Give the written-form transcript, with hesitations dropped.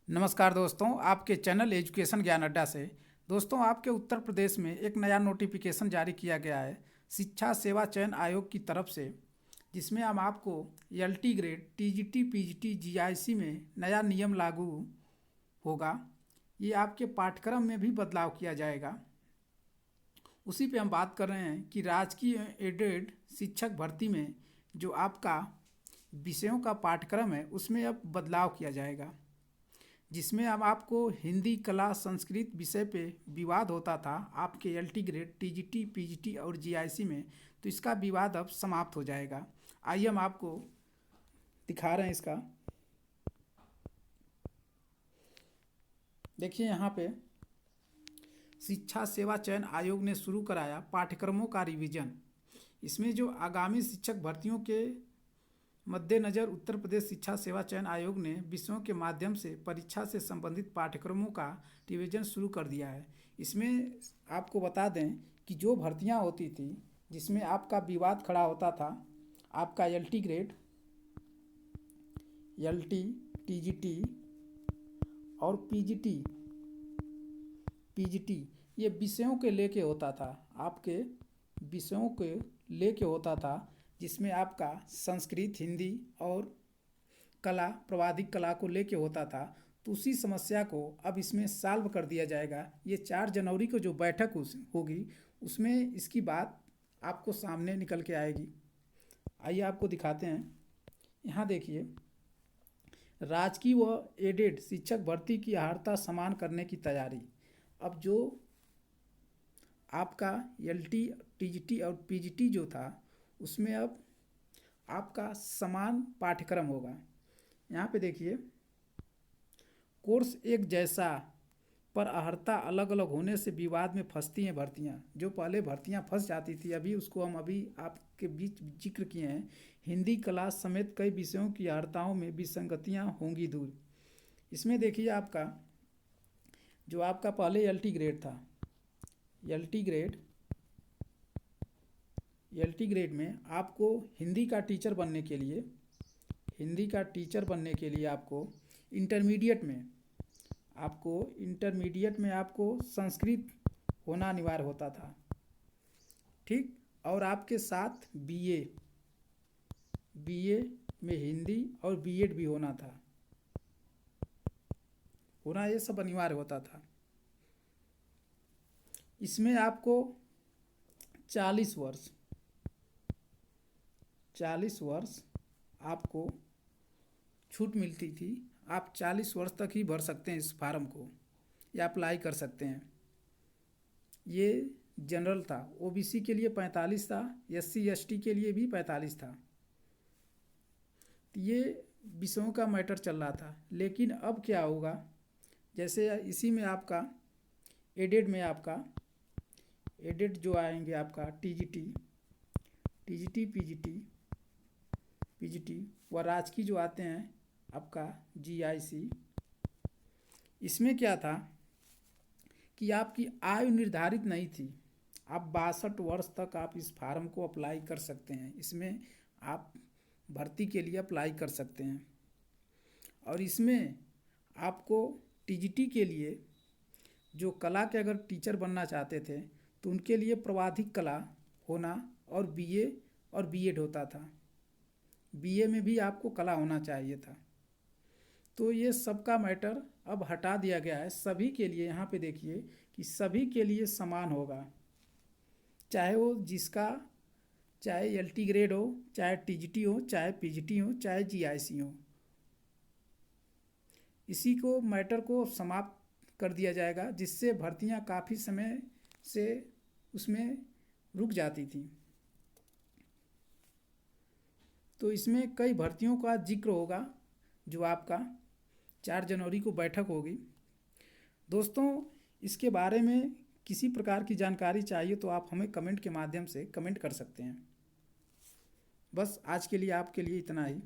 नमस्कार दोस्तों, आपके चैनल एजुकेशन ज्ञान अड्डा से। दोस्तों, आपके उत्तर प्रदेश में एक नया नोटिफिकेशन जारी किया गया है शिक्षा सेवा चयन आयोग की तरफ से, जिसमें हम आपको LT grade, TGT, PGT, GIC में नया नियम लागू होगा। ये आपके पाठ्यक्रम में भी बदलाव किया जाएगा। उसी पे हम बात कर रहे हैं कि राजकीय एडेड शिक्षक भर्ती में जो आपका विषयों का पाठ्यक्रम है उसमें अब बदलाव किया जाएगा, जिसमें अब आपको हिंदी, कला, संस्कृत विषय पे विवाद होता था आपके एलटी ग्रेड, टीजीटी, पीजीटी और जीआईसी में। तो इसका विवाद अब समाप्त हो जाएगा। आइए हम आपको दिखा रहे हैं इसका। देखिए यहाँ पे शिक्षा सेवा चयन आयोग ने शुरू कराया पाठ्यक्रमों का रिवीजन। इसमें जो आगामी शिक्षक भर्तियों के मद्देनज़र उत्तर प्रदेश शिक्षा सेवा चयन आयोग ने विषयों के माध्यम से परीक्षा से संबंधित पाठ्यक्रमों का रिवीजन शुरू कर दिया है। इसमें आपको बता दें कि जो भर्तियां होती थी जिसमें आपका विवाद खड़ा होता था, आपका एलटी ग्रेड, एलटी, टीजीटी और पीजीटी ये विषयों के लेके होता था, आपके विषयों के लेके होता था, जिसमें आपका संस्कृत, हिंदी और कला, प्रवादिक कला को लेके होता था। तो उसी समस्या को अब इसमें सॉल्व कर दिया जाएगा। ये 4 जनवरी को जो बैठक होगी उसमें इसकी बात आपको सामने निकल के आएगी। आइए आपको दिखाते हैं। यहाँ देखिए, राजकीय व एडेड शिक्षक भर्ती की अर्हता समान करने की तैयारी। अब जो आपका एलटी, टीजीटी और पीजीटी जो था उसमें अब आपका समान पाठ्यक्रम होगा। यहाँ पे देखिए, कोर्स एक जैसा पर अर्हता अलग अलग होने से विवाद में फंसती हैं भर्तियाँ। जो पहले भर्तियाँ फंस जाती थी, अभी उसको हम अभी आपके बीच जिक्र किए हैं। हिंदी, कला समेत कई विषयों की अर्हताओं में विसंगतियाँ होंगी दूर। इसमें देखिए, आपका जो आपका पहले एलटी ग्रेड था, एलटी ग्रेड में आपको हिंदी का टीचर बनने के लिए आपको इंटरमीडिएट में आपको संस्कृत होना अनिवार्य होता था, ठीक। और आपके साथ बीए में हिंदी और बीएड भी होना ये सब अनिवार्य होता था। इसमें आपको 40 वर्ष आपको छूट मिलती थी। आप 40 वर्ष तक ही भर सकते हैं इस फार्म को या अप्लाई कर सकते हैं। ये जनरल था। ओबीसी के लिए 45 था, एससी एसटी के लिए भी 45 था। ये विषयों का मैटर चल रहा था। लेकिन अब क्या होगा, जैसे इसी में आपका एडेड जो आएंगे आपका टीजीटी, पीजीटी व राजकीय जो आते हैं आपका जीआईसी। इसमें क्या था कि आपकी आयु निर्धारित नहीं थी। आप 62 वर्ष तक आप इस फार्म को अप्लाई कर सकते हैं। इसमें आप भर्ती के लिए अप्लाई कर सकते हैं। और इसमें आपको टीजीटी के लिए जो कला के अगर टीचर बनना चाहते थे तो उनके लिए प्रवाधिक कला होना और बीए और बीएड होता था। बीए में भी आपको कला होना चाहिए था। तो ये सबका मैटर अब हटा दिया गया है सभी के लिए। यहाँ पे देखिए कि सभी के लिए समान होगा, चाहे वो चाहे एलटी ग्रेड हो, चाहे टीजीटी हो, चाहे पीजीटी हो, चाहे जीआईसी हो। इसी को मैटर को समाप्त कर दिया जाएगा, जिससे भर्तियां काफ़ी समय से उसमें रुक जाती थी। तो इसमें कई भर्तियों का जिक्र होगा जो आपका 4 जनवरी को बैठक होगी। दोस्तों, इसके बारे में किसी प्रकार की जानकारी चाहिए तो आप हमें कमेंट के माध्यम से कमेंट कर सकते हैं। बस आज के लिए आपके लिए इतना ही।